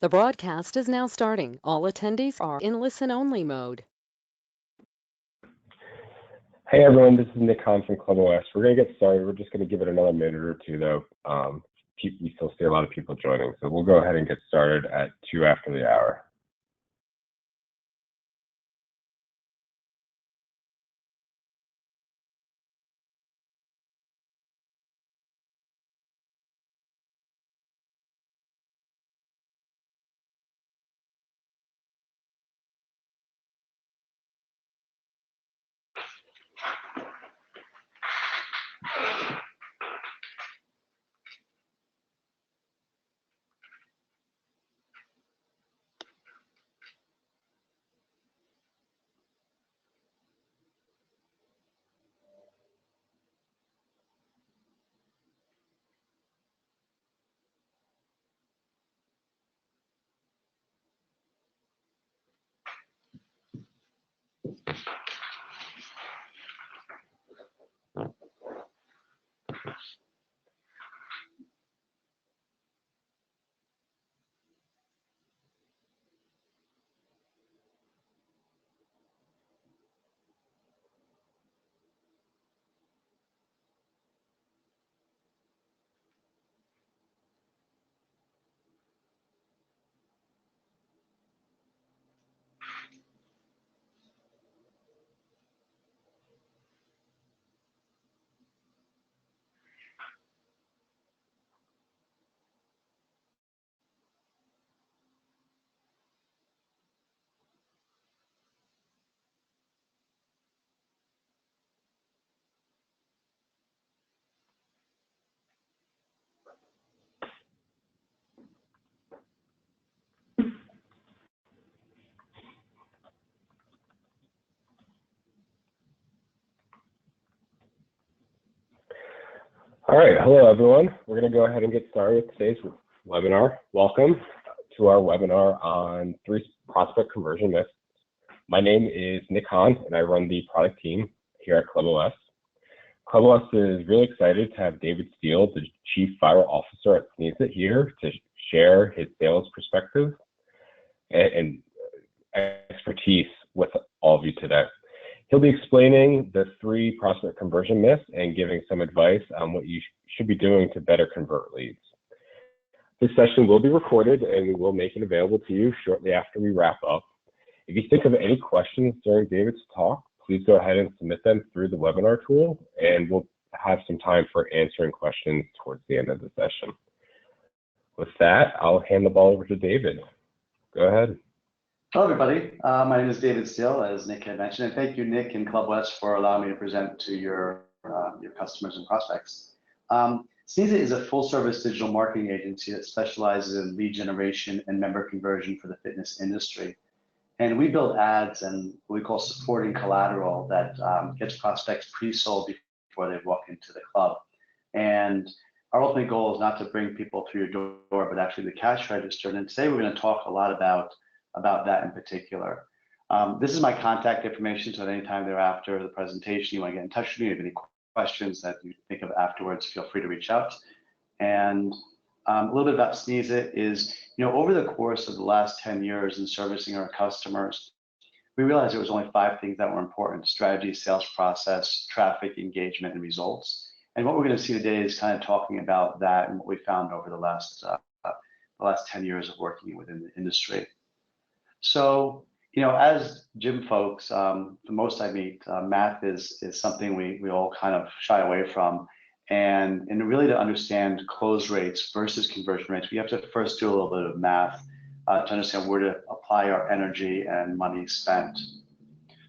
The broadcast is now starting. All attendees are in listen-only mode. Hey everyone, this is Nick Hahn from Clovis. We're going to get started. We're just going to give it another minute or two though. We still see a lot of people joining, so we'll go ahead and get started at 2 after the hour. All right, hello everyone. We're going to go ahead and get started with today's webinar. Welcome to our webinar on 3 prospect conversion myths. My name is Nick Hahn, and I run the product team here at Clovis. Clovis is really excited to have David Steele, the Chief Viral Officer at Sneeze here, to share his sales perspective and expertise with all of you today. He'll be explaining the 3 prospect conversion myths and giving some advice on what you should be doing to better convert leads. This session will be recorded and we will make it available to you shortly after we wrap up. If you think of any questions during David's talk, please go ahead and submit them through the webinar tool, and we'll have some time for answering questions towards the end of the session. With that, I'll hand the ball over to David. Go ahead. Hello, everybody. My name is David Steele, as Nick had mentioned, and thank you, Nick and Club West, for allowing me to present to your customers and prospects. Sneeze is a full-service digital marketing agency that specializes in lead generation and member conversion for the fitness industry. And we build ads and what we call supporting collateral that gets prospects pre-sold before they walk into the club. And our ultimate goal is not to bring people through your door, but actually the cash register. And today we're going to talk a lot about that in particular. This is my contact information, so at any time thereafter the presentation you want to get in touch with me, if you have any questions that you think of afterwards, feel free to reach out. And a little bit about Sneeze is, over the course of the last 10 years in servicing our customers, we realized there was only 5 things that were important: strategy, sales process, traffic, engagement, and results. And what we're going to see today is kind of talking about that and what we found over the last 10 years of working within the industry. So, as gym folks, the most I meet, math is something we all kind of shy away from. And really to understand close rates versus conversion rates, we have to first do a little bit of math to understand where to apply our energy and money spent.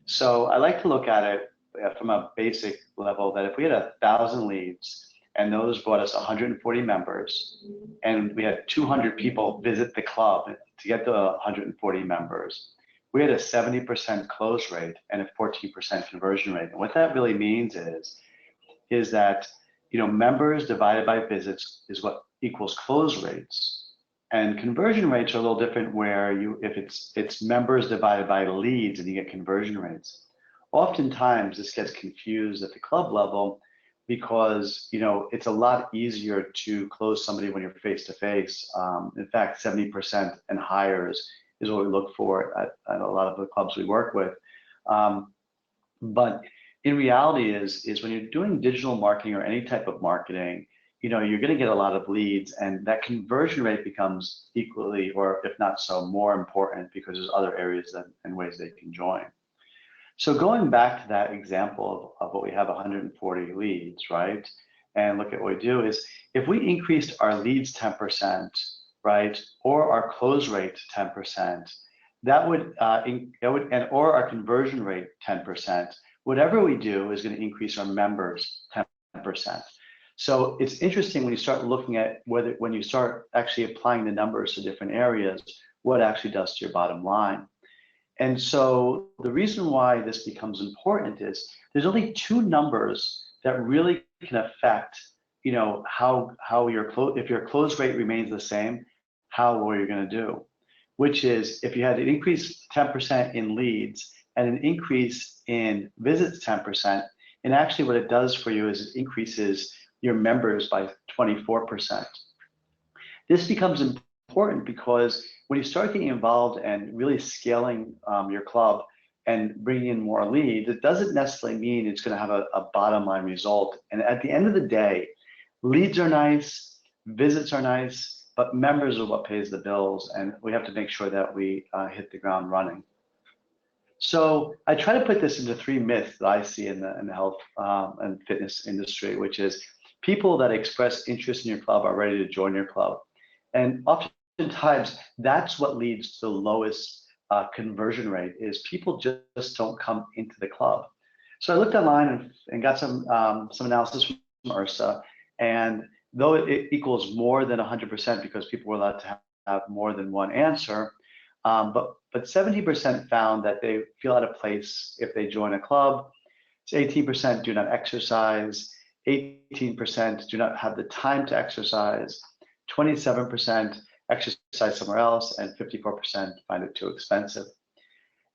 So I like to look at it from a basic level that if we had 1,000 leads and those brought us 140 members, and we had 200 people visit the club to get the 140 members, we had a 70% close rate and a 14% conversion rate. And what that really means is that members divided by visits is what equals close rates. And conversion rates are a little different, where if it's members divided by leads and you get conversion rates. Oftentimes this gets confused at the club level, because it's a lot easier to close somebody when you're face to face. In fact, 70% and higher is what we look for at a lot of the clubs we work with. But in reality is when you're doing digital marketing or any type of marketing, you're going to get a lot of leads, and that conversion rate becomes equally, or if not so, more important, because there's other areas and ways they can join. So going back to that example of what we have 140 leads, right? And look at what we do is, if we increased our leads 10%, right, or our close rate 10%, that would, or our conversion rate 10%, whatever we do is going to increase our members 10%. So it's interesting when you start looking at when you start actually applying the numbers to different areas, what actually does to your bottom line. And so the reason why this becomes important is there's only two numbers that really can affect, how if your close rate remains the same, how well you're going to do, which is if you had an increase 10% in leads and an increase in visits 10%, and actually what it does for you is it increases your members by 24%. This becomes important because when you start getting involved and really scaling your club and bringing in more leads, it doesn't necessarily mean it's going to have a bottom line result. And at the end of the day, leads are nice, visits are nice, but members are what pays the bills, and we have to make sure that we hit the ground running. So I try to put this into three myths that I see in the health and fitness industry, which is people that express interest in your club are ready to join your club. And oftentimes that's what leads to the lowest conversion rate, is people just don't come into the club. So I looked online and got some analysis from IRSA, and though it equals more than 100% because people were allowed to have more than one answer, but 70% found that they feel out of place if they join a club. 18% do not exercise, 18% do not have the time to exercise, 27% exercise somewhere else, and 54% find it too expensive.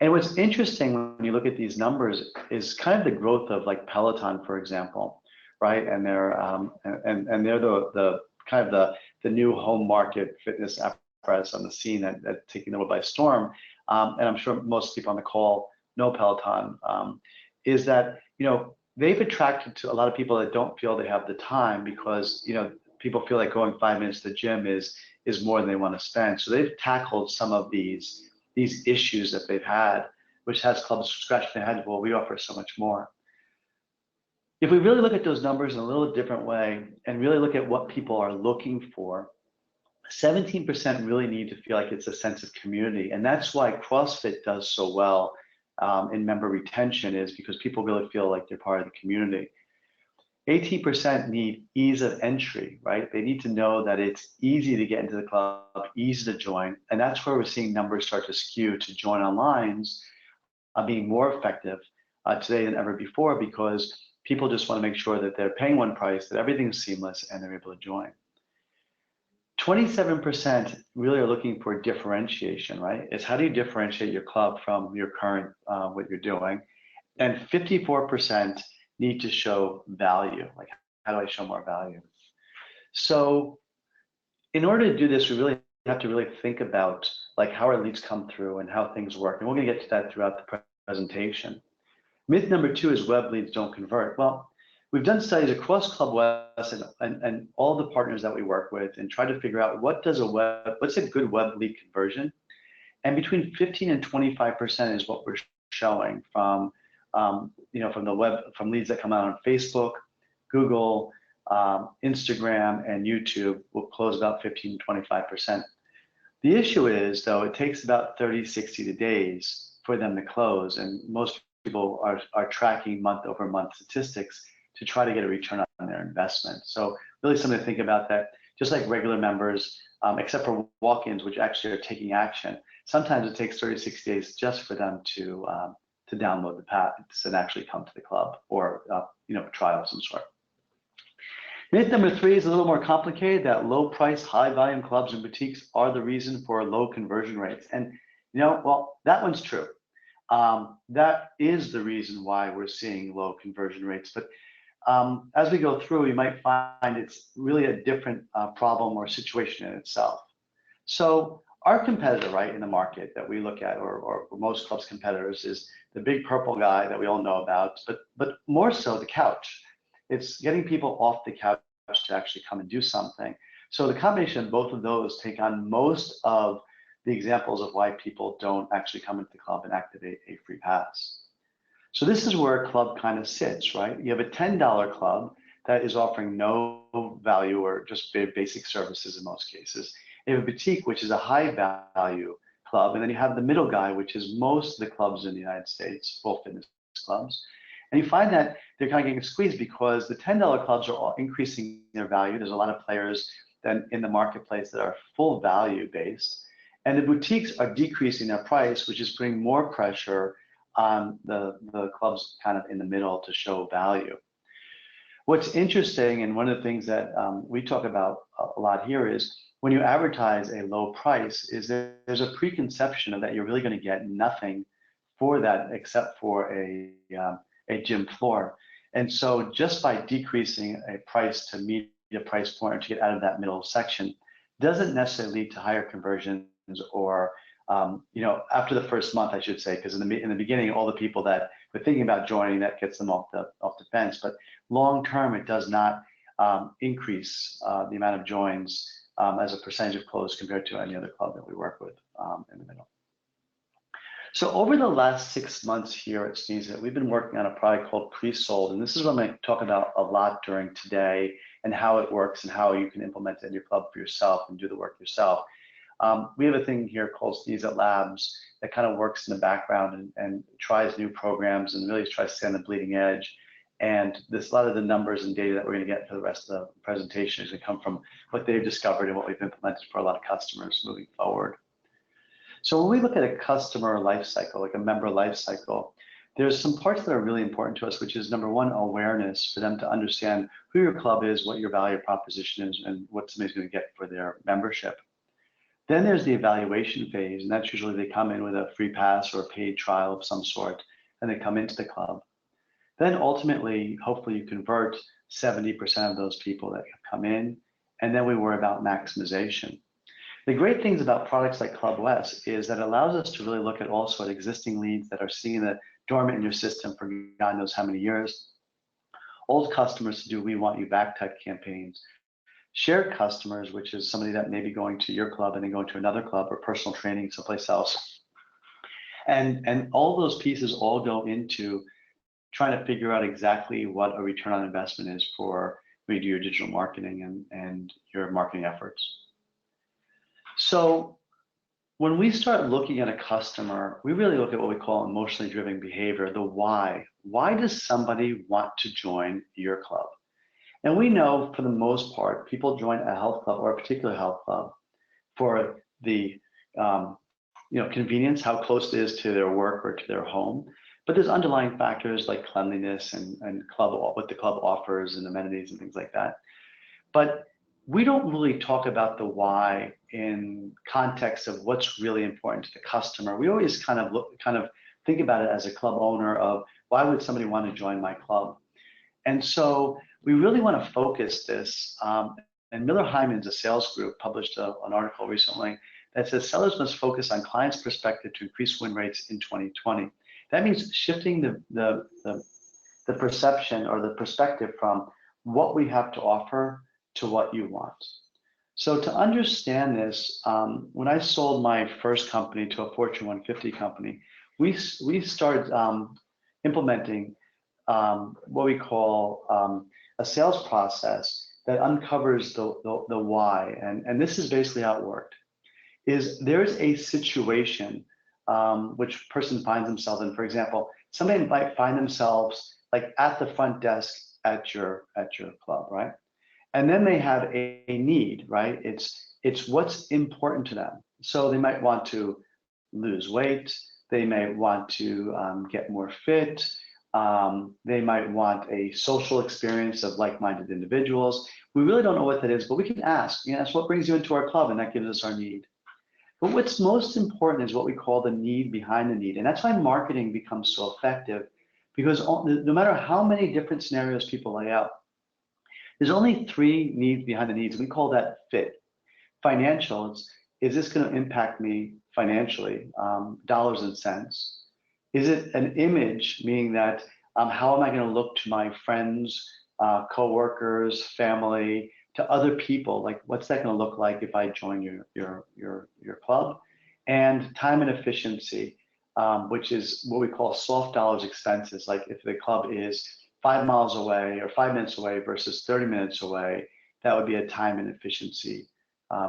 And what's interesting when you look at these numbers is kind of the growth of like Peloton, for example, right? And they're they're the kind of the new home market fitness apparatus on the scene that taking the world by storm. And I'm sure most people on the call know Peloton. Is that they've attracted to a lot of people that don't feel they have the time, because people feel like going 5 minutes to the gym is more than they want to spend. So they've tackled some of these issues that they've had, which has clubs scratching their head. Well, we offer so much more. If we really look at those numbers in a little different way and really look at what people are looking for, 17% really need to feel like it's a sense of community. And that's why CrossFit does so well in member retention, is because people really feel like they're part of the community. 18% need ease of entry, right? They need to know that it's easy to get into the club, easy to join. And that's where we're seeing numbers start to skew to join onlines being more effective today than ever before, because people just want to make sure that they're paying one price, that everything's seamless, and they're able to join. 27% really are looking for differentiation, right? It's how do you differentiate your club from your current, what you're doing? And 54% need to show value. Like, how do I show more value? So in order to do this, we really have to really think about like how our leads come through and how things work. And we're going to get to that throughout the presentation. Myth number 2 is web leads don't convert. Well, we've done studies across Club West and all the partners that we work with, and try to figure out what's a good web lead conversion. And between 15 and 25% is what we're showing from from leads that come out on Facebook, Google, Instagram, and YouTube will close about 15 to 25%. The issue is, though, it takes about 30, 60 days for them to close, and most people are tracking month-over-month statistics to try to get a return on their investment. So really something to think about, that just like regular members, except for walk-ins, which actually are taking action, sometimes it takes 30 to 60 days just for them to download the packs and actually come to the club, or try of some sort. Myth number 3 is a little more complicated, that low price, high volume clubs and boutiques are the reason for low conversion rates. And well, that one's true. That is the reason why we're seeing low conversion rates. But as we go through, you might find it's really a different problem or situation in itself. So our competitor, right, in the market that we look at, or most clubs' competitors, is the big purple guy that we all know about, but more so the couch. It's getting people off the couch to actually come and do something. So the combination of both of those take on most of the examples of why people don't actually come into the club and activate a free pass. So this is where a club kind of sits, right? You have a $10 club that is offering no value or just basic services in most cases. You have a boutique, which is a high value club, and then you have the middle guy, which is most of the clubs in the United States, full fitness clubs. And you find that they're kind of getting squeezed because the $10 clubs are all increasing their value. There's a lot of players then in the marketplace that are full value based. And the boutiques are decreasing their price, which is putting more pressure on the clubs kind of in the middle to show value. What's interesting, and one of the things that we talk about a lot here, is when you advertise a low price, is there's a preconception of that you're really going to get nothing for that except for a gym floor. And so just by decreasing a price to meet a price point or to get out of that middle section doesn't necessarily lead to higher conversions or after the first month, I should say, because in the beginning, all the people that were thinking about joining, that gets them off the fence. But long term, it does not increase the amount of joins as a percentage of close compared to any other club that we work with in the middle. So over the last 6 months here at Steele, we've been working on a product called Pre-Sold, and this is what I'm going to talk about a lot during today and how it works and how you can implement it in your club for yourself and do the work yourself. We have a thing here called Steele Labs that kind of works in the background and tries new programs and really tries to stay on the bleeding edge. And a lot of the numbers and data that we're going to get for the rest of the presentation is going to come from what they've discovered and what we've implemented for a lot of customers moving forward. So when we look at a customer life cycle, like a member life cycle, there's some parts that are really important to us, which is number one, awareness for them to understand who your club is, what your value proposition is, and what somebody's going to get for their membership. Then there's the evaluation phase, and that's usually they come in with a free pass or a paid trial of some sort, and they come into the club. Then ultimately, hopefully you convert 70% of those people that have come in, and then we worry about maximization. The great things about products like Clovis is that it allows us to really look at also at existing leads that are sitting dormant in your system for God knows how many years. Old customers to do we want you back type campaigns. Shared customers, which is somebody that may be going to your club and then going to another club or personal training someplace else. And all those pieces all go into trying to figure out exactly what a return on investment is for when you do your digital marketing and your marketing efforts. So when we start looking at a customer, we really look at what we call emotionally driven behavior, the why. Why does somebody want to join your club? And we know for the most part, people join a health club or a particular health club for the convenience, how close it is to their work or to their home. But there's underlying factors like cleanliness and what the club offers and amenities and things like that. But we don't really talk about the why in context of what's really important to the customer. We always kind of think about it as a club owner of why would somebody want to join my club? And so we really want to focus this. And Miller Hyman's a sales group published an article recently that says sellers must focus on clients' perspective to increase win rates in 2020. That means shifting the perception or the perspective from what we have to offer to what you want. So to understand this, when I sold my first company to a Fortune 150 company, we started implementing what we call a sales process that uncovers the why. And this is basically how it worked. Is there's a situation which person finds themselves in. For example, somebody might find themselves like at the front desk at your club, right? And then they have a need, right? It's what's important to them. So they might want to lose weight. They may want to get more fit. They might want a social experience of like-minded individuals. We really don't know what that is, but we can ask. That's what brings you into our club, and that gives us our need. But what's most important is what we call the need behind the need. And that's why marketing becomes so effective, because no matter how many different scenarios people lay out, there's only three needs behind the needs. We call that fit. Financials, is this going to impact me financially, dollars and cents? Is it an image, meaning that how am I going to look to my friends, coworkers, family, to other people? Like, what's that going to look like if I join your club? And time and efficiency, which is what we call soft dollars expenses. Like if the club is 5 miles away or 5 minutes away versus 30 minutes away, that would be a time and efficiency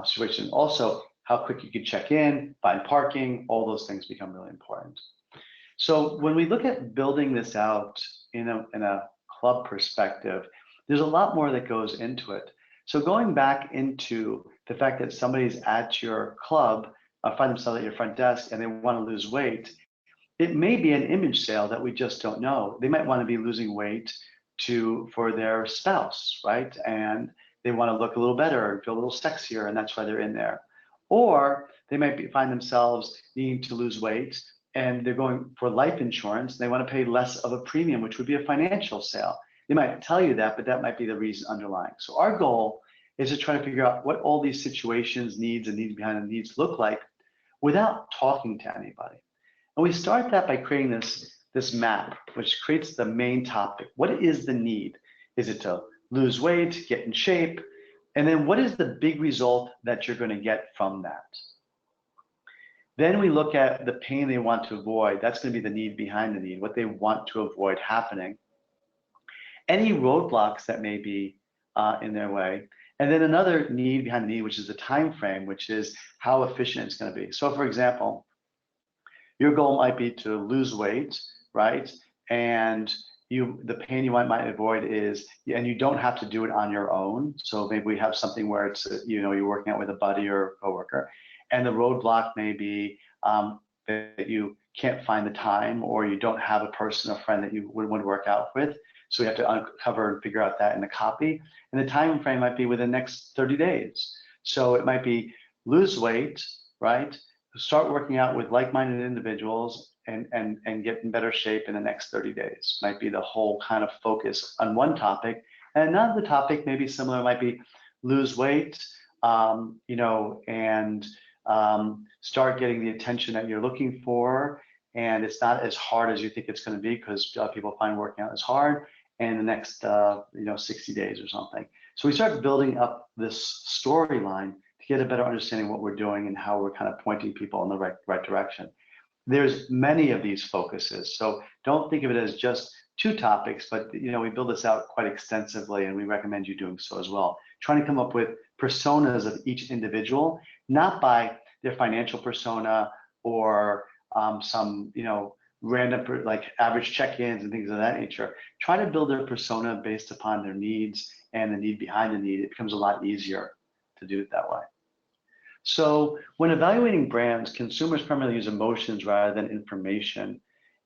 situation. Also, how quick you can check in, find parking, all those things become really important. So when we look at building this out in a club perspective, there's a lot more that goes into it. So going back into the fact that somebody's at your club, find themselves at your front desk and they want to lose weight, it may be an image sale that we just don't know. They might want to be losing weight for their spouse, right? And they want to look a little better and feel a little sexier, and that's why they're in there. Or they might find themselves needing to lose weight and they're going for life insurance. They want to pay less of a premium, which would be a financial sale. They might tell you that, but that might be the reason underlying. So our goal is to try to figure out what all these situations, needs, and needs behind the needs look like without talking to anybody. And we start that by creating this map, which creates the main topic. What is the need? Is it to lose weight, get in shape? And then what is the big result that you're going to get from that? Then we look at the pain they want to avoid. That's going to be the need behind the need, what they want to avoid happening. Any roadblocks that may be in their way. And then another need behind the need, which is the time frame, which is how efficient it's going to be. So for example, your goal might be to lose weight, right? And the pain you might avoid is, and you don't have to do it on your own. So maybe we have something where it's, you're working out with a buddy or a coworker, and the roadblock may be that you can't find the time, or you don't have a person, a friend that you would want to work out with. So we have to uncover and figure out that in the copy. And the time frame might be within the next 30 days. So it might be lose weight, right? Start working out with like-minded individuals and get in better shape in the next 30 days. Might be the whole kind of focus on one topic. And another topic maybe similar, might be lose weight, and start getting the attention that you're looking for. And it's not as hard as you think it's going to be, because people find working out is hard. And the next 60 days or something. So we start building up this storyline to get a better understanding of what we're doing and how we're kind of pointing people in the right direction. There's many of these focuses, so don't think of it as just 2 topics, but we build this out quite extensively, and we recommend you doing so as well. Trying to come up with personas of each individual, not by their financial persona or some random like average check-ins and things of that nature. Try to build their persona based upon their needs and the need behind the need. It becomes a lot easier to do it that way. So when evaluating brands, consumers primarily use emotions rather than information.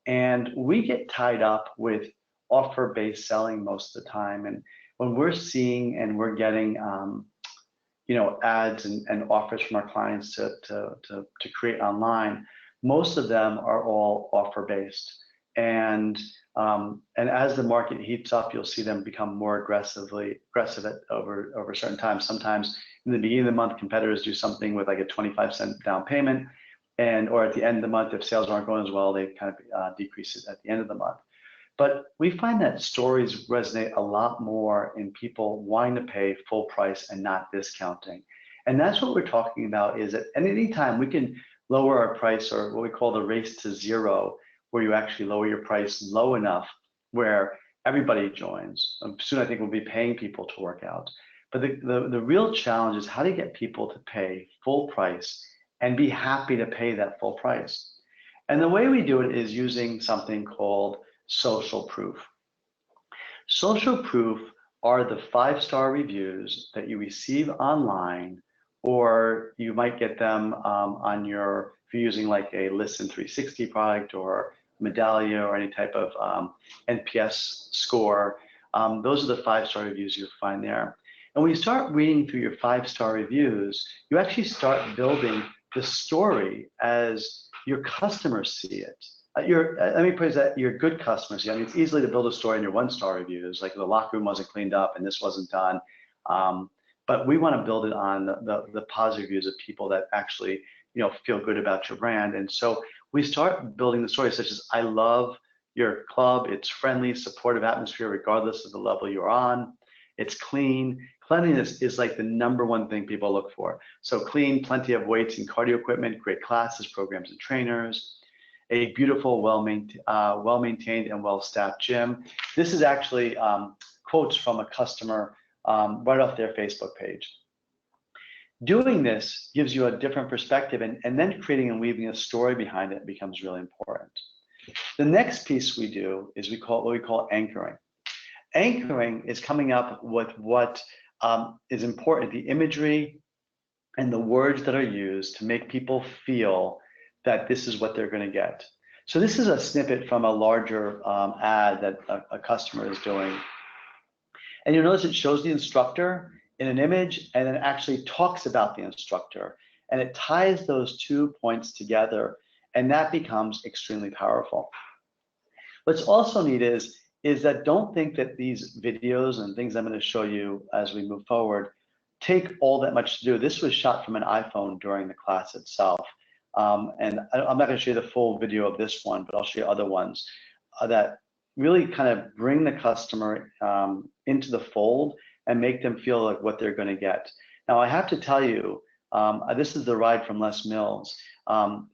And we get tied up with offer-based selling most of the time. And when we're seeing and we're getting ads and offers from our clients to create online, most of them are all offer-based. And as the market heats up, you'll see them become more aggressive over certain times. Sometimes in the beginning of the month, competitors do something with like a 25-cent down payment, or at the end of the month, if sales aren't going as well, they kind of decrease it at the end of the month. But we find that stories resonate a lot more in people wanting to pay full price and not discounting. And that's what we're talking about, is that at any time we can lower our price, or what we call the race to zero, where you actually lower your price low enough where everybody joins. Soon I think we'll be paying people to work out. But the real challenge is how to get people to pay full price and be happy to pay that full price. And the way we do it is using something called social proof. Social proof are the 5-star reviews that you receive online, or you might get them if you're using like a Listen 360 product or Medallia or any type of NPS score. Those are the 5-star reviews you'll find there. And when you start reading through your 5-star reviews, you actually start building the story as your customers see it. let me put that your good customers. Yeah, I mean, it's easy to build a story in your 1-star reviews, like the locker room wasn't cleaned up and this wasn't done. But we want to build it on the positive reviews of people that actually, feel good about your brand. And so we start building the stories such as, I love your club. It's friendly, supportive atmosphere, regardless of the level you're on. It's clean. Cleanliness is like the #1 thing people look for. So clean, plenty of weights and cardio equipment, great classes, programs, and trainers. A beautiful, well-maintained and well-staffed gym. This is actually quotes from a customer right off their Facebook page. Doing this gives you a different perspective, and then creating and weaving a story behind it becomes really important. The next piece we do is what we call anchoring. Anchoring is coming up with what is important, the imagery and the words that are used to make people feel that this is what they're going to get. So this is a snippet from a larger ad that a customer is doing. And you'll notice it shows the instructor in an image and then actually talks about the instructor. And it ties those 2 points together, and that becomes extremely powerful. What's also neat is that don't think that these videos and things I'm going to show you as we move forward take all that much to do. This was shot from an iPhone during the class itself. And I'm not going to show you the full video of this one, but I'll show you other ones that really kind of bring the customer into the fold and make them feel like what they're going to get. Now, I have to tell you, this is the ride from Les Mills.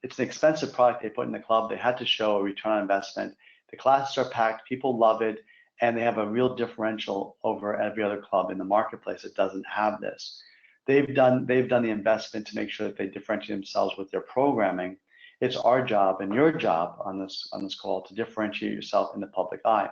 It's an expensive product they put in the club. They had to show a return on investment. The classes are packed, people love it, and they have a real differential over every other club in the marketplace that doesn't have this. They've done the investment to make sure that they differentiate themselves with their programming. It's our job and your job on this call to differentiate yourself in the public eye.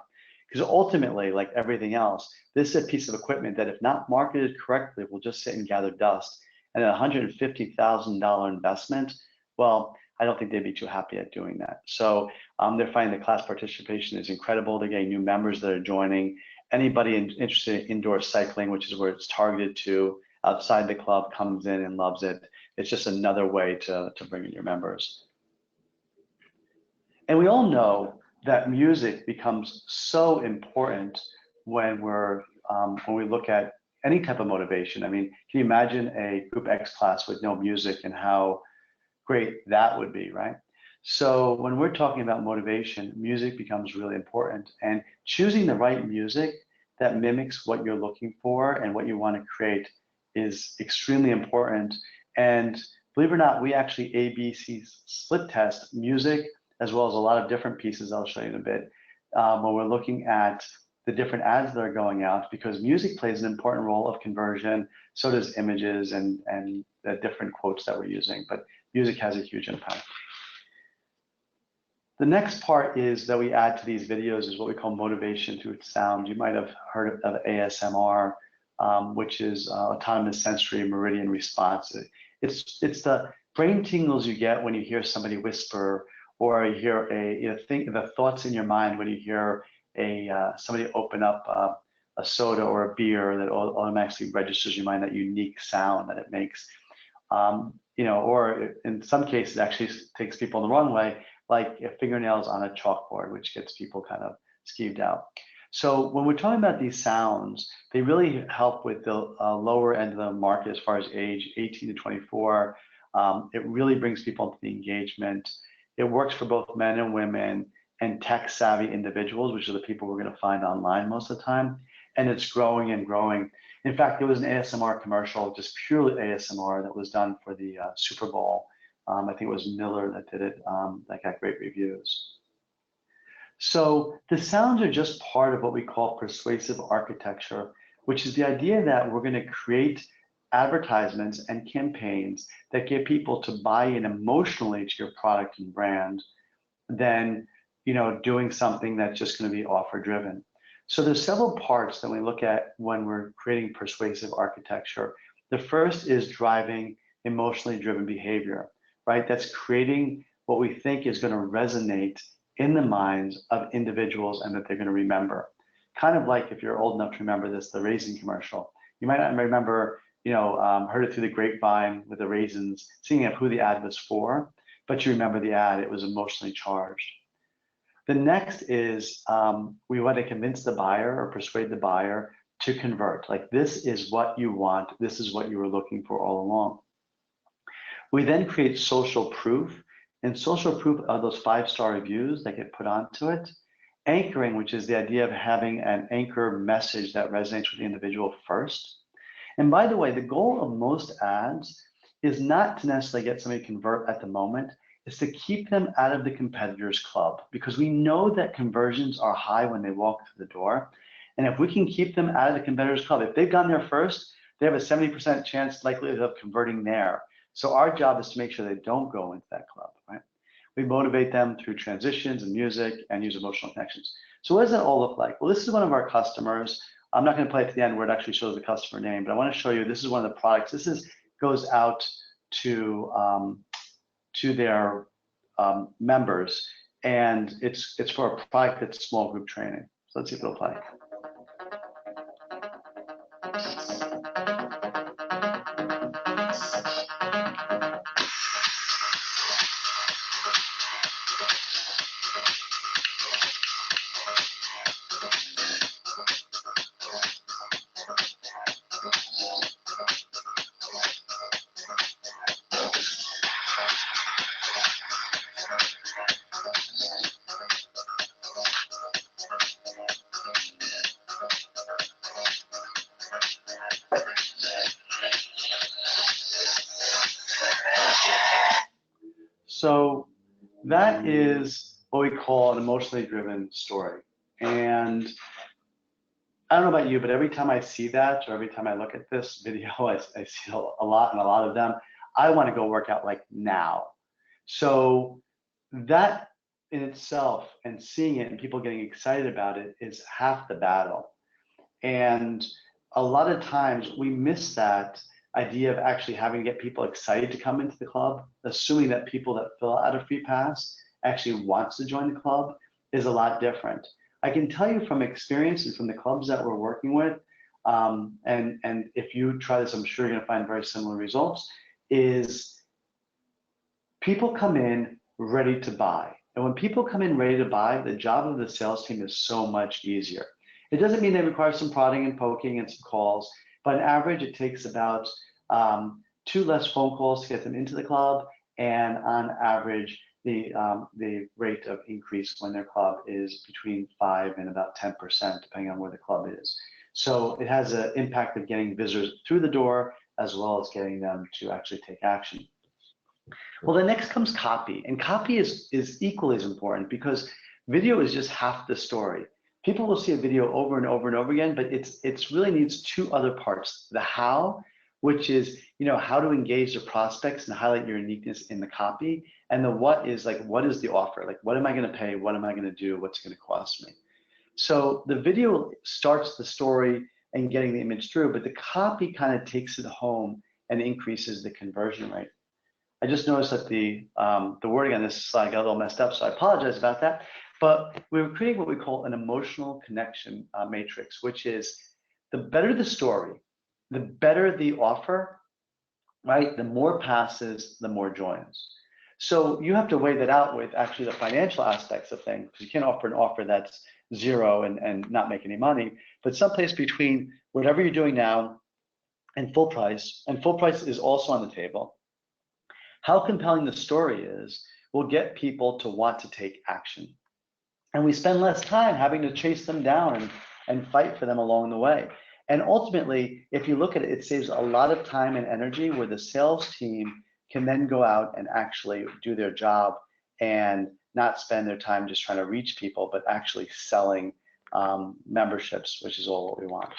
Because ultimately, like everything else, this is a piece of equipment that if not marketed correctly, will just sit and gather dust. And a $150,000 investment, well, I don't think they'd be too happy at doing that. So they're finding the class participation is incredible. They're getting new members that are joining. Anybody interested in indoor cycling, which is where it's targeted to, outside the club comes in and loves it. It's just another way to bring in your members. And we all know that music becomes so important when we look at any type of motivation. I mean, can you imagine a Group X class with no music and how great that would be, right? So when we're talking about motivation, music becomes really important, and choosing the right music that mimics what you're looking for and what you want to create is extremely important. And believe it or not, we actually ABC split test music as well as a lot of different pieces I'll show you in a bit when we're looking at the different ads that are going out, because music plays an important role of conversion, so does images and the different quotes that we're using, but music has a huge impact. The next part is that we add to these videos is what we call motivation through sound. You might have heard of ASMR, which is autonomous sensory meridian response. It's the brain tingles you get when you hear somebody whisper, or you hear think the thoughts in your mind when you hear somebody open up a soda or a beer that automatically registers in your mind that unique sound that it makes. Or in some cases, it actually takes people the wrong way, like fingernails on a chalkboard, which gets people kind of skeeved out. So when we're talking about these sounds, they really help with the lower end of the market as far as age, 18 to 24. It really brings people into the engagement. It works for both men and women and tech-savvy individuals, which are the people we're going to find online most of the time. And it's growing and growing. In fact, there was an ASMR commercial, just purely ASMR, that was done for the Super Bowl. I think it was Miller that did it, that got great reviews. So the sounds are just part of what we call persuasive architecture, which is the idea that we're going to create advertisements and campaigns that get people to buy in emotionally to your product and brand than doing something that's just going to be offer driven. So there's several parts that we look at when we're creating persuasive architecture. The first is driving emotionally driven behavior, right? That's creating what we think is going to resonate in the minds of individuals and that they're going to remember. Kind of like, if you're old enough to remember this, the raisin commercial. You might not remember, heard it through the grapevine with the raisins, seeing of who the ad was for, but you remember the ad, it was emotionally charged. The next is we want to convince the buyer or persuade the buyer to convert. Like, this is what you want. This is what you were looking for all along. We then create social proof, and social proof are those 5-star reviews that get put onto it. Anchoring, which is the idea of having an anchor message that resonates with the individual first. And by the way, the goal of most ads is not to necessarily get somebody to convert at the moment, it's to keep them out of the competitor's club, because we know that conversions are high when they walk through the door. And if we can keep them out of the competitor's club, if they've gone there first, they have a 70% chance likelihood of converting there. So our job is to make sure they don't go into that club, right? We motivate them through transitions and music and use emotional connections. So what does that all look like? Well, this is one of our customers. I'm not going to play it to the end where it actually shows the customer name, but I want to show you, this is one of the products. This goes out to their members, and it's for a product that's small group training. So let's see if it'll play. So that is what we call an emotionally driven story. And I don't know about you, but every time I see that, or every time I look at this video, I see a lot, and a lot of them, I want to go work out like now. So that in itself, and seeing it and people getting excited about it, is half the battle. And a lot of times we miss that idea of actually having to get people excited to come into the club, assuming that people that fill out a free pass actually wants to join the club, is a lot different. I can tell you from experience and from the clubs that we're working with, and if you try this, I'm sure you're gonna find very similar results, is people come in ready to buy. And when people come in ready to buy, the job of the sales team is so much easier. It doesn't mean they require some prodding and poking and some calls, but on average, it takes about 2 less phone calls to get them into the club, and on average, the rate of increase when their club is between 5 and about 10%, depending on where the club is. So it has an impact of getting visitors through the door, as well as getting them to actually take action. Well, then next comes copy, and copy is equally as important, because video is just half the story. People will see a video over and over and over again, but it's really needs 2 other parts. The how, which is, you know, how to engage the prospects and highlight your uniqueness in the copy. And the what is, like, what is the offer? Like, what am I going to pay? What am I going to do? What's it going to cost me? So the video starts the story and getting the image through, but the copy kind of takes it home and increases the conversion rate. I just noticed that the wording on this slide got a little messed up, so I apologize about that. But we were creating what we call an emotional connection matrix, which is the better the story, the better the offer, right? The more passes, the more joins. So you have to weigh that out with actually the financial aspects of things, because you can't offer an offer that's 0 and not make any money, but someplace between whatever you're doing now and full price is also on the table. How compelling the story is will get people to want to take action. And we spend less time having to chase them down and fight for them along the way. And ultimately, if you look at it, it saves a lot of time and energy, where the sales team can then go out and actually do their job and not spend their time just trying to reach people, but actually selling memberships, which is all what we want.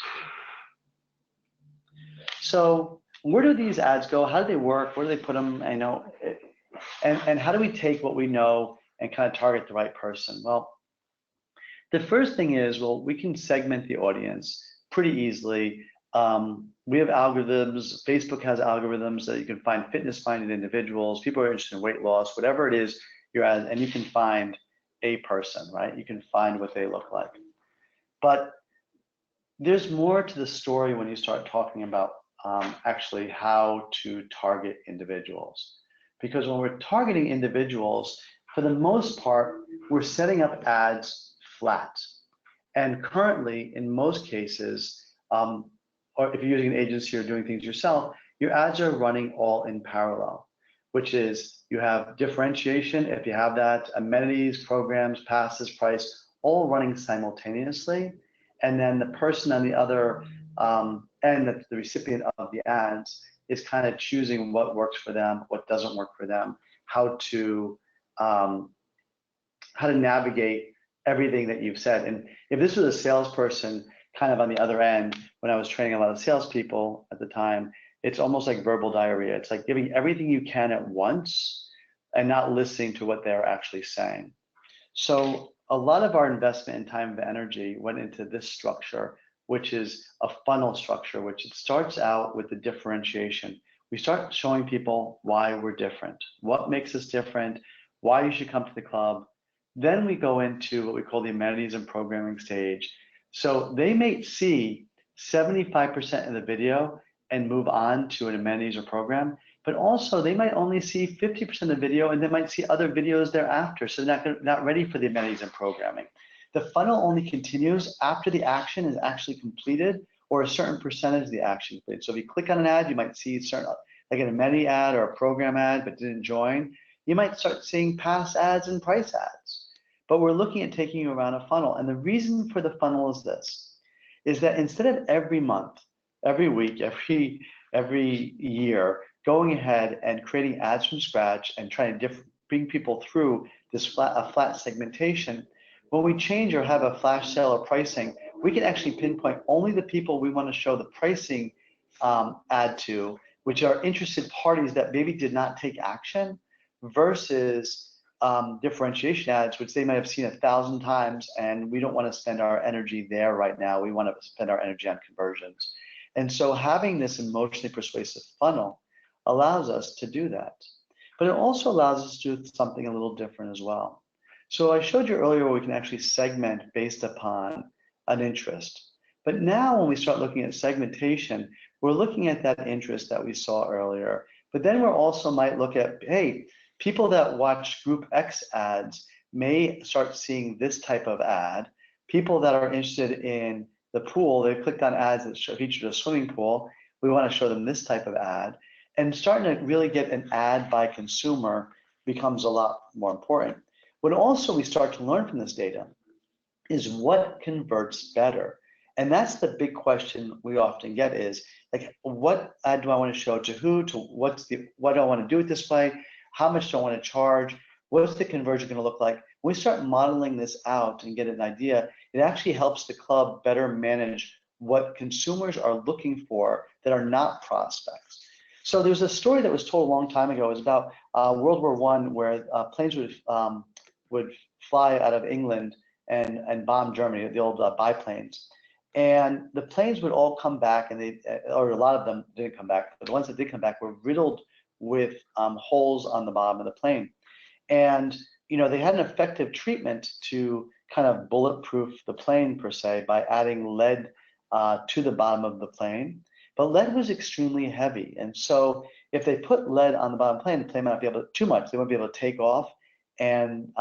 So where do these ads go? How do they work? Where do they put them? I know, and how do we take what we know and kind of target the right person? Well, the first thing is, well, we can segment the audience pretty easily. We have algorithms. Facebook has algorithms that you can find fitness-minded individuals, people who are interested in weight loss, whatever it is you're at, and you can find a person, right? You can find what they look like. But there's more to the story when you start talking about actually how to target individuals. Because when we're targeting individuals, for the most part, we're setting up ads flat. And currently, in most cases, or if you're using an agency or doing things yourself, your ads are running all in parallel, which is you have differentiation, if you have that, amenities, programs, passes, price, all running simultaneously. And then the person on the other end, the recipient of the ads, is kind of choosing what works for them, what doesn't work for them, how to navigate everything that you've said. And if this was a salesperson kind of on the other end, when I was training a lot of salespeople at the time, it's almost like verbal diarrhea. It's like giving everything you can at once and not listening to what they're actually saying. So a lot of our investment in time and energy went into this structure, which is a funnel structure, which it starts out with the differentiation. We start showing people why we're different, what makes us different, why you should come to the club. Then we go into what we call the amenities and programming stage. So they may see 75% of the video and move on to an amenities or program, but also they might only see 50% of the video and they might see other videos thereafter, so they're not ready for the amenities and programming. The funnel only continues after the action is actually completed or a certain percentage of the action completed. So if you click on an ad, you might see certain, like an amenity ad or a program ad but didn't join. You might start seeing past ads and price ads. But we're looking at taking you around a funnel. And the reason for the funnel is this, is that instead of every month, every week, every year, going ahead and creating ads from scratch and trying to bring people through this flat segmentation, when we change or have a flash sale or pricing, we can actually pinpoint only the people we want to show the pricing ad to, which are interested parties that maybe did not take action, versus differentiation ads, which they might have seen 1,000 times, and we don't want to spend our energy there right now. We want to spend our energy on conversions. And so having this emotionally persuasive funnel allows us to do that. But it also allows us to do something a little different as well. So I showed you earlier where we can actually segment based upon an interest. But now when we start looking at segmentation, we're looking at that interest that we saw earlier. But then we're also might look at, hey, people that watch Group X ads may start seeing this type of ad. People that are interested in the pool, they clicked on ads that featured a swimming pool. We want to show them this type of ad. And starting to really get an ad by consumer becomes a lot more important. What also we start to learn from this data is what converts better. And that's the big question we often get is, like, what ad do I want to show to who, to what do I want to do it this way? How much do I want to charge? What's the conversion going to look like? When we start modeling this out and get an idea, it actually helps the club better manage what consumers are looking for that are not prospects. So there's a story that was told a long time ago. It was about World War I, where planes would fly out of England and bomb Germany, the old biplanes. And the planes would all come back, and or a lot of them didn't come back, but the ones that did come back were riddled with holes on the bottom of the plane. And they had an effective treatment to kind of bulletproof the plane per se by adding lead to the bottom of the plane. But lead was extremely heavy, and so if they put lead on the bottom of the plane might not be able to, too much. They wouldn't be able to take off, and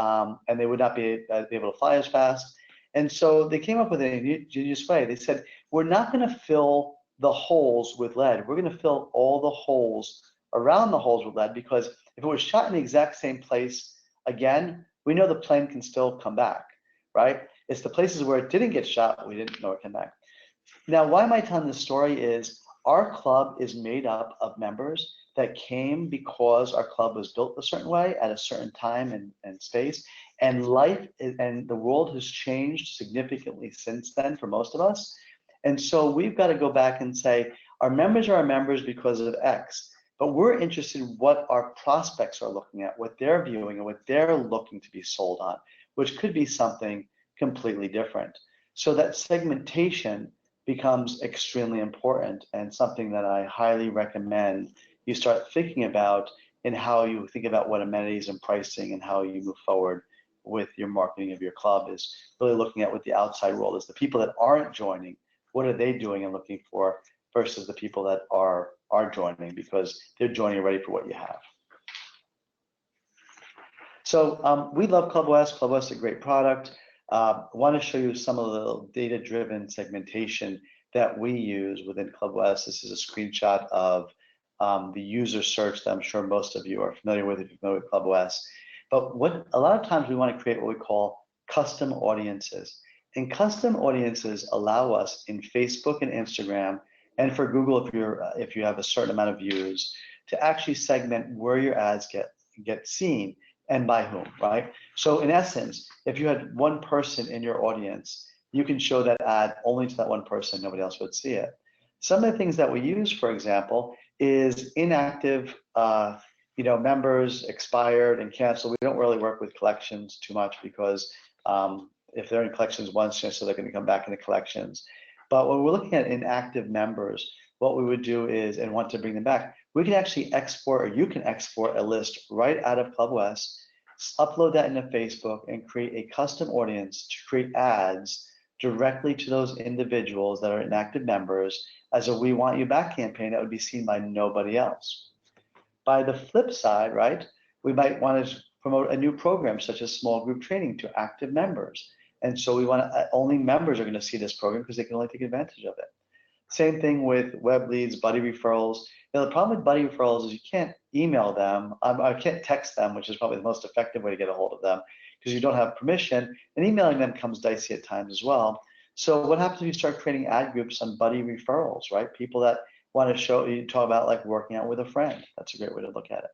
they would not be able to fly as fast. And so they came up with an ingenious way. They said, we're not going to fill the holes with lead. We're going to fill all the holes around the holes with lead, because if it was shot in the exact same place again, we know the plane can still come back, right? It's the places where it didn't get shot, we didn't know it came back. Now, why am I telling this story is our club is made up of members that came because our club was built a certain way at a certain time and space, and life and the world has changed significantly since then for most of us. And so we've got to go back and say, our members are our members because of X, but we're interested in what our prospects are looking at, what they're viewing, and what they're looking to be sold on, which could be something completely different. So that segmentation becomes extremely important, and something that I highly recommend you start thinking about in how you think about what amenities and pricing and how you move forward with your marketing of your club, is really looking at what the outside world is. The people that aren't joining, what are they doing and looking for, versus the people that are joining because they're joining ready for what you have. So we love ClubOS. ClubOS is a great product. I want to show you some of the data-driven segmentation that we use within ClubOS. This is a screenshot of the user search that I'm sure most of you are familiar with if you're familiar with ClubOS. But a lot of times we want to create what we call custom audiences. And custom audiences allow us in Facebook and Instagram, and for Google if you have a certain amount of views, to actually segment where your ads get seen and by whom, right? So in essence, if you had one person in your audience, you can show that ad only to that one person, nobody else would see it. Some of the things that we use, for example, is inactive members, expired and canceled. We don't really work with collections too much because if they're in collections once, so they're going to come back into collections. But when we're looking at inactive members, what we would do is, and want to bring them back, we can actually export, or you can export a list right out of ClubOS, upload that into Facebook, and create a custom audience to create ads directly to those individuals that are inactive members as a "We Want You Back" campaign that would be seen by nobody else. By the flip side, right, we might want to promote a new program such as small group training to active members. And so we want to, only members are going to see this program because they can only take advantage of it. Same thing with web leads, buddy referrals. Now, the problem with buddy referrals is you can't email them. I can't text them, which is probably the most effective way to get a hold of them because you don't have permission, and emailing them comes dicey at times as well. So what happens if you start creating ad groups on buddy referrals, right? People that want to talk about like working out with a friend. That's a great way to look at it.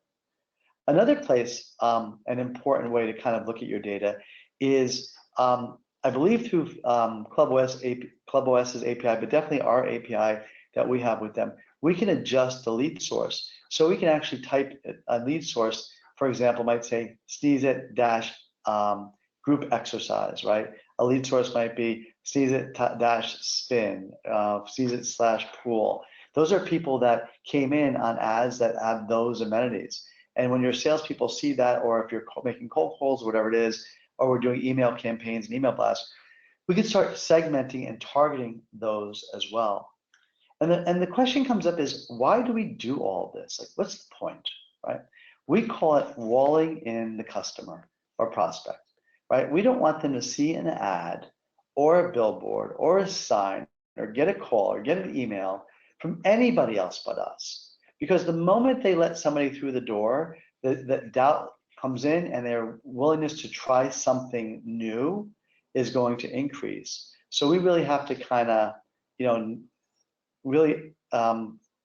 Another place, an important way to kind of look at your data is, I believe through ClubOS's API, but definitely our API that we have with them, we can adjust the lead source. So we can actually type a lead source, for example, might say sneeze it dash group exercise, right? A lead source might be sneeze it dash spin, sneeze it slash pool. Those are people that came in on ads that have those amenities. And when your salespeople see that, or if you're making cold calls, whatever it is, or we're doing email campaigns and email blasts, we can start segmenting and targeting those as well. And the question comes up is, why do we do all this? Like, what's the point, right? We call it walling in the customer or prospect, right? We don't want them to see an ad or a billboard or a sign or get a call or get an email from anybody else but us. Because the moment they let somebody through the door, the doubt comes in and their willingness to try something new is going to increase. So we really have to kind of, really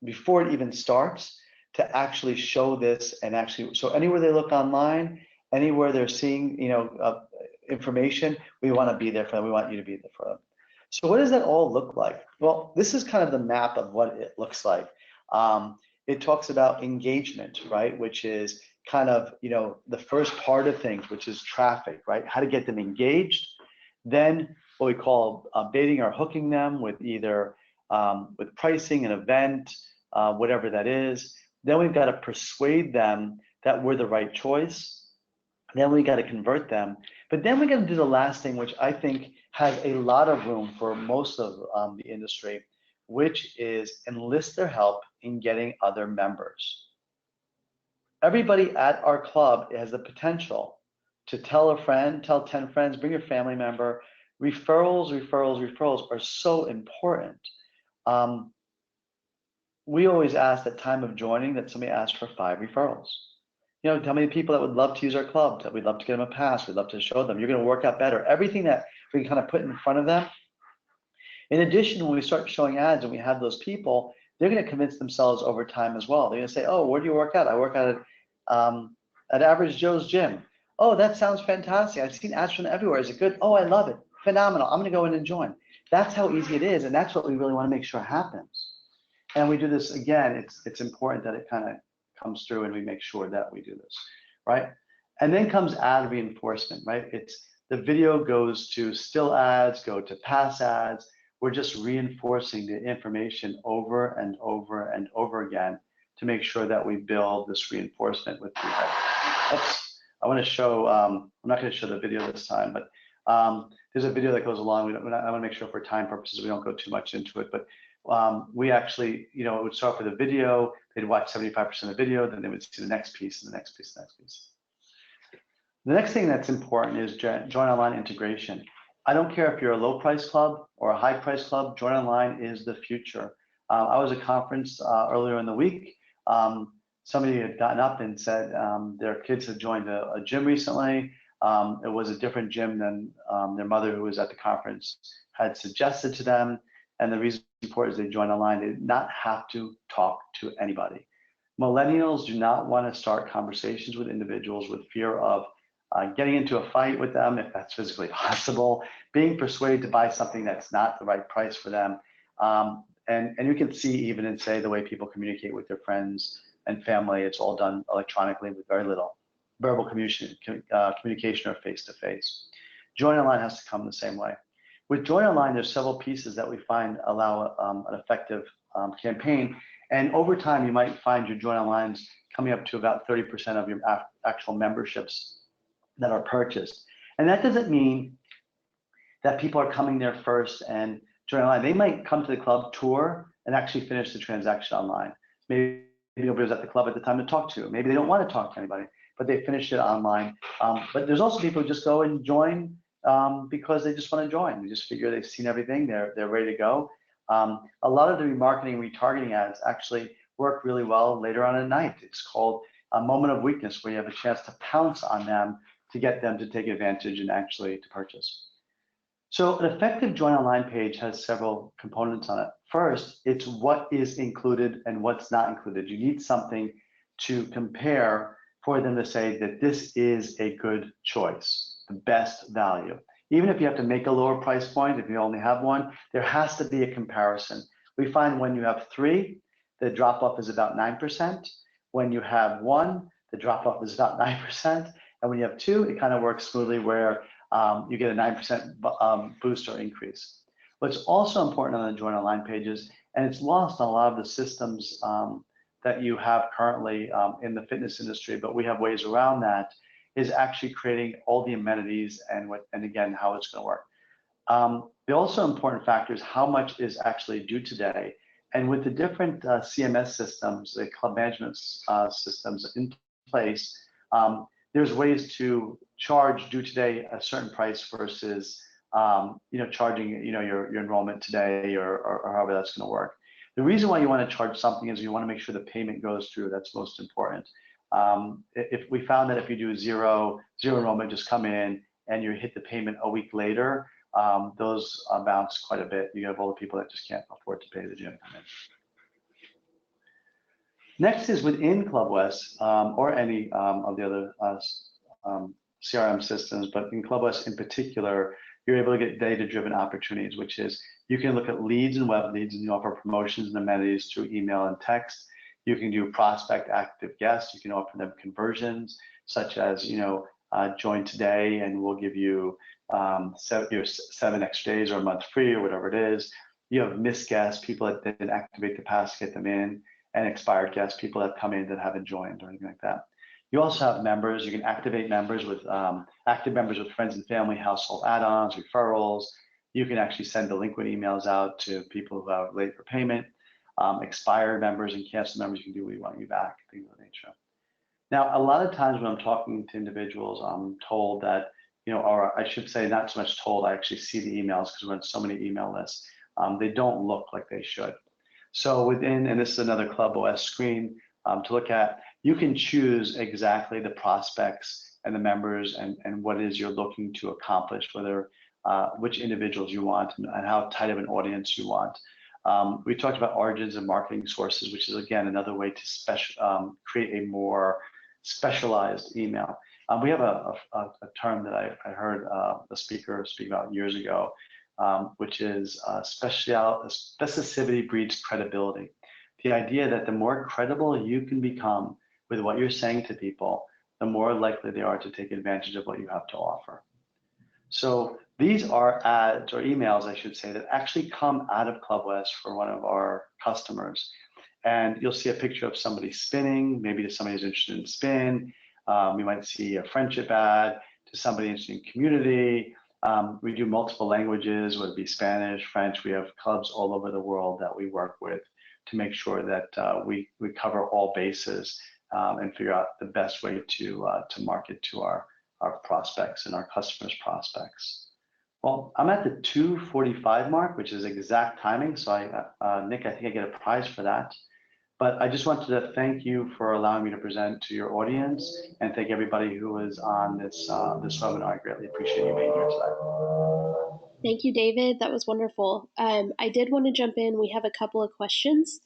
before it even starts, to actually show this and actually, so anywhere they look online, anywhere they're seeing, information, we want to be there for them. We want you to be there for them. So what does that all look like? Well, this is kind of the map of what it looks like. It talks about engagement, right? Which is kind of, the first part of things, which is traffic, right? How to get them engaged. Then what we call baiting or hooking them with either with pricing, an event, whatever that is. Then we've got to persuade them that we're the right choice. Then we got to convert them. But then we got to do the last thing, which I think has a lot of room for most of the industry, which is enlist their help in getting other members. Everybody at our club has the potential to tell a friend, tell 10 friends, bring your family member. Referrals are so important. We always ask at time of joining that somebody asks for 5 referrals. How many people that would love to use our club, that we'd love to get them a pass, we'd love to show them, you're going to work out better. Everything that we can kind of put in front of them. In addition, when we start showing ads and we have those people, they're going to convince themselves over time as well. They're going to say, oh, where do you work out? I work out at Average Joe's Gym. Oh, that sounds fantastic. I've seen ads from everywhere. Is it good? Oh, I love it. Phenomenal. I'm going to go in and join. That's how easy it is. And that's what we really want to make sure happens. And we do this again. It's important that it kind of comes through and we make sure that we do this, right? And then comes ad reinforcement, right? It's the video goes to still ads, go to pass ads. We're just reinforcing the information over and over and over again to make sure that we build this reinforcement with people. I want to show, I'm not going to show the video this time, but there's a video that goes along. I want to make sure for time purposes we don't go too much into it, but we actually, it would start with a video, they'd watch 75% of the video, then they would see the next piece and the next piece, the next piece. The next thing that's important is join online integration. I don't care if you're a low price club or a high price club, join online is the future. I was at a conference earlier in the week. Somebody had gotten up and said their kids had joined a gym recently. It was a different gym than their mother, who was at the conference, had suggested to them. And the reason for it is they joined online. They did not have to talk to anybody. Millennials do not want to start conversations with individuals with fear of getting into a fight with them, if that's physically possible, being persuaded to buy something that's not the right price for them. And you can see even in, say, the way people communicate with their friends and family, it's all done electronically with very little verbal communication or face-to-face. Join online has to come the same way. With Join Online, there's several pieces that we find allow an effective campaign. And over time, you might find your Join Onlines coming up to about 30% of your actual memberships that are purchased. And that doesn't mean that people are coming there first and join online. They might come to the club tour and actually finish the transaction online. Maybe nobody was at the club at the time to talk to. Maybe they don't want to talk to anybody, but they finish it online. But there's also people who just go and join because they just want to join. They just figure they've seen everything, they're ready to go. A lot of the remarketing, retargeting ads actually work really well later on at night. It's called a moment of weakness, where you have a chance to pounce on them to get them to take advantage and actually to purchase. So an effective Join Online page has several components on it. First, it's what is included and what's not included. You need something to compare for them to say that this is a good choice, the best value. Even if you have to make a lower price point, if you only have one, there has to be a comparison. We find when you have 3, the drop-off is about 9%. When you have 1, the drop-off is about 9%. And when you have 2, it kind of works smoothly, where you get a 9% boost or increase. What's also important on the Join Online pages, and it's lost on a lot of the systems that you have currently in the fitness industry, but we have ways around that, is actually creating all the amenities and again, how it's going to work. The also important factor is how much is actually due today. And with the different CMS systems, the club management systems in place, there's ways to charge due today a certain price versus charging your enrollment today or however that's going to work. The reason why you want to charge something is you want to make sure the payment goes through. That's most important. If we found that if you do zero enrollment, just come in and you hit the payment a week later, those bounce quite a bit. You have all the people that just can't afford to pay the gym. Next is within ClubWest or any of the other CRM systems, but in ClubWest in particular, you're able to get data-driven opportunities, which is you can look at leads and web leads, and you offer promotions and amenities through email and text. You can do prospect active guests. You can offer them conversions, such as join today and we'll give you 7 extra days or a month free or whatever it is. You have missed guests, people that didn't activate the pass, get them in, and expired guests, people that come in that haven't joined or anything like that. You also have members. You can activate members with active members with friends and family, household add-ons, referrals. You can actually send delinquent emails out to people who are late for payment. Expired members and canceled members, you can do we want you back, things of that nature. Now, a lot of times when I'm talking to individuals, I'm told that, or I should say not so much told, I actually see the emails because we're on so many email lists. They don't look like they should. So within, and this is another ClubOS screen to look at, you can choose exactly the prospects and the members and what it is you're looking to accomplish, whether which individuals you want and how tight of an audience you want. We talked about origins and marketing sources, which is again another way to create a more specialized email. We have a term that I heard a speaker speak about years ago, which is specificity breeds credibility. The idea that the more credible you can become with what you're saying to people, the more likely they are to take advantage of what you have to offer. So these are ads or emails, I should say, that actually come out of ClubWest for one of our customers. And you'll see a picture of somebody spinning, maybe to somebody who's interested in spin. We might see a friendship ad to somebody interested in community. We do multiple languages, whether it be Spanish, French. We have clubs all over the world that we work with to make sure that we cover all bases and figure out the best way to market to our our prospects and our customers' prospects. Well, I'm at the 2:45 mark, which is exact timing. So Nick, I think I get a prize for that. But I just wanted to thank you for allowing me to present to your audience and thank everybody who was on this webinar. I greatly appreciate you being here today. Thank you, David. That was wonderful. I did want to jump in. We have a couple of questions.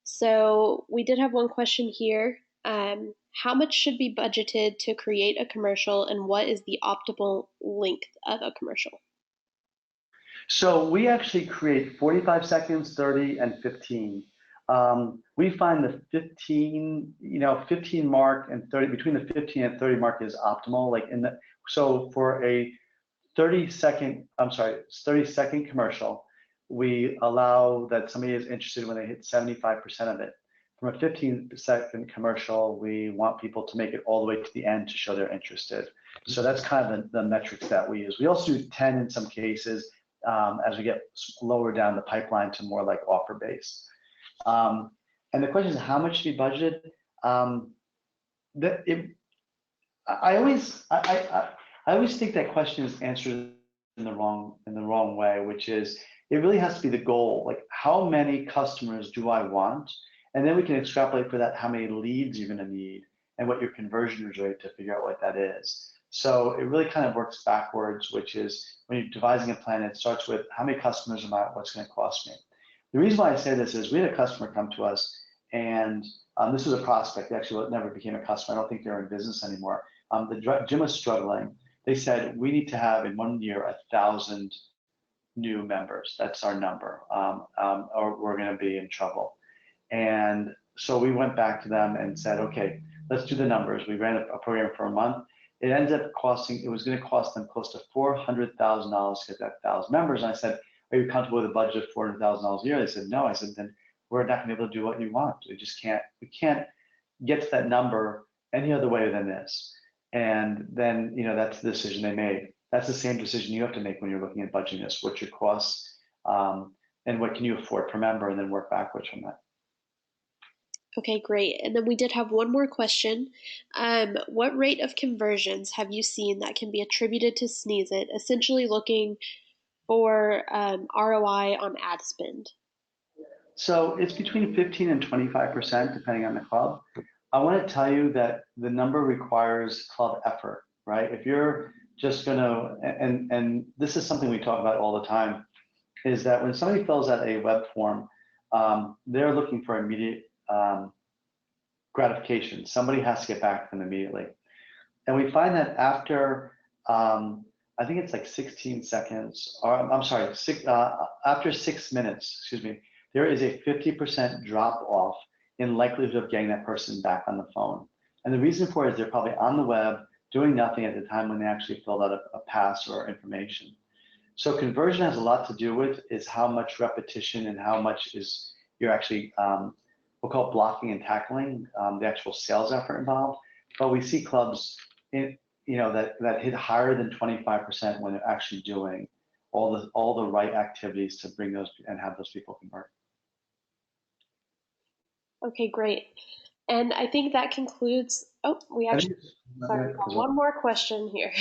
So we did have one question here. How much should be budgeted to create a commercial, and what is the optimal length of a commercial? So we actually create 45 seconds, 30, and 15. We find the 15 mark and 30, between the 15 and 30 mark is optimal. Like so for a 30-second commercial, we allow that somebody is interested when they hit 75% of it. From a 15-second commercial, we want people to make it all the way to the end to show they're interested. So that's kind of the metrics that we use. We also do 10 in some cases as we get lower down the pipeline to more like offer-based. And the question is, how much should be budgeted? I always think that question is answered in the wrong way, which is it really has to be the goal. Like, how many customers do I want? And then we can extrapolate for that how many leads you're going to need and what your conversion rate to figure out what that is. So it really kind of works backwards, which is when you're devising a plan, it starts with how many customers am I, what's going to cost me. The reason why I say this is we had a customer come to us, and this was a prospect. Actually, it never became a customer. I don't think they're in business anymore. The gym was struggling. They said, we need to have in 1 year 1,000 new members. That's our number, or we're going to be in trouble. And so we went back to them and said, okay, let's do the numbers. We ran a program for a month. It ended up costing, it was going to cost them close to $400,000 to get that 1,000 members. And I said, are you comfortable with a budget of $400,000 a year? They said, no. I said, then we're not going to be able to do what you want. We can't get to that number any other way than this. And then, that's the decision they made. That's the same decision you have to make when you're looking at budgeting this. What's your costs, and what can you afford per member, and then work backwards from that. Okay, great. And then we did have one more question. What rate of conversions have you seen that can be attributed to Sneeze It, essentially looking for ROI on ad spend? So it's between 15 and 25%, depending on the club. I want to tell you that the number requires club effort, right? If you're just going to, and this is something we talk about all the time, is that when somebody fills out a web form, they're looking for immediate gratification. Somebody has to get back to them immediately. And we find that after, I think it's like 16 seconds, or I'm sorry, after 6 minutes, excuse me, there is a 50% drop off in likelihood of getting that person back on the phone. And the reason for it is they're probably on the web doing nothing at the time when they actually filled out a pass or information. So conversion has a lot to do with is how much repetition and how much is you're actually, we'll call it blocking and tackling, the actual sales effort involved. But we see clubs that hit higher than 25% when they're actually doing all the right activities to bring those and have those people convert. Okay, great. And I think that concludes, we got one more question here.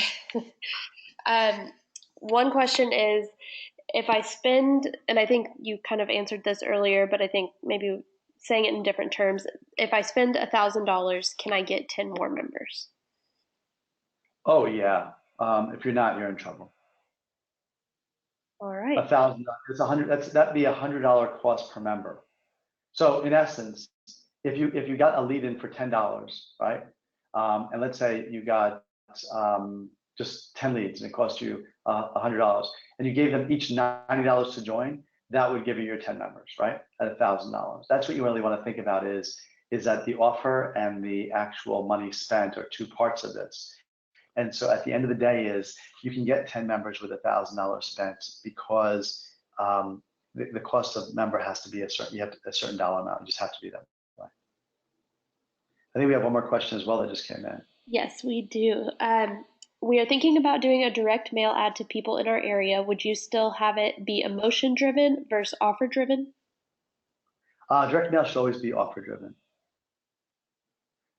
One question is, if I spend, and I think you kind of answered this earlier, but I think maybe saying it in different terms, if I spend $1,000, can I get 10 more members? Oh yeah, if you're not, you're in trouble. All right. $1,000, it's that'd be $100 cost per member. So in essence, if you got a lead in for $10, right? And let's say you got just 10 leads and it cost you $100, and you gave them each $90 to join, that would give you your 10 members, right? At $1,000. That's what you really want to think about is that the offer and the actual money spent are two parts of this. And so at the end of the day is you can get 10 members with $1,000 spent because the cost of member has to be a certain dollar amount. You just have to be that way. I think we have one more question as well that just came in. Yes, we do. We are thinking about doing a direct mail ad to people in our area. Would you still have it be emotion driven versus offer driven? Direct mail should always be offer driven.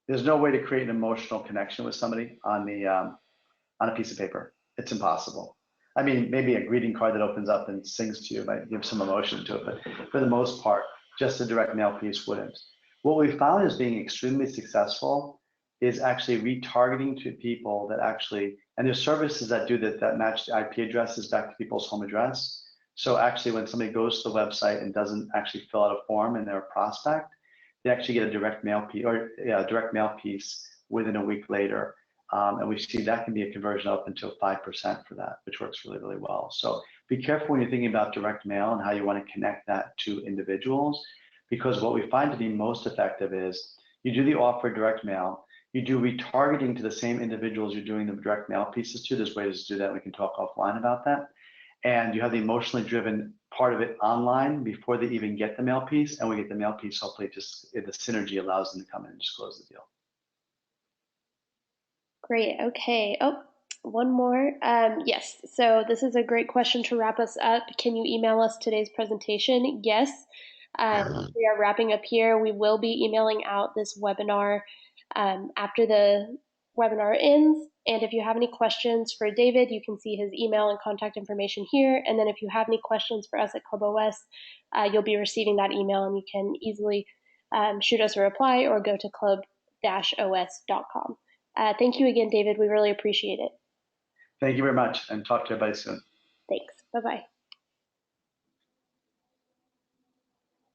There's no way to create an emotional connection with somebody on the on a piece of paper. It's impossible. I mean, maybe a greeting card that opens up and sings to you might give some emotion to it, but for the most part, just a direct mail piece wouldn't. What we found is being extremely successful is actually retargeting to people that actually, and there's services that do that match the IP addresses back to people's home address. So actually when somebody goes to the website and doesn't actually fill out a form and they're a prospect, they actually get a direct mail piece or a direct mail piece within a week later. And we see that can be a conversion up until 5% for that, which works really, really well. So be careful when you're thinking about direct mail and how you want to connect that to individuals, because what we find to be most effective is you do the offer direct mail, you do retargeting to the same individuals you're doing the direct mail pieces to. There's ways to do that. We can talk offline about that. And you have the emotionally driven part of it online before they even get the mail piece, and we get the mail piece. Hopefully, just the synergy allows them to come in and just close the deal. Great. Okay. Oh, one more. Yes. So this is a great question to wrap us up. Can you email us today's presentation? Yes. We are wrapping up here. We will be emailing out this webinar after the webinar ends. And if you have any questions for David, you can see his email and contact information here. And then if you have any questions for us at Club OS, you'll be receiving that email and you can easily shoot us a reply or go to club-os.com. Thank you again, David. We really appreciate it. Thank you very much, and talk to everybody soon. Thanks. Bye-bye.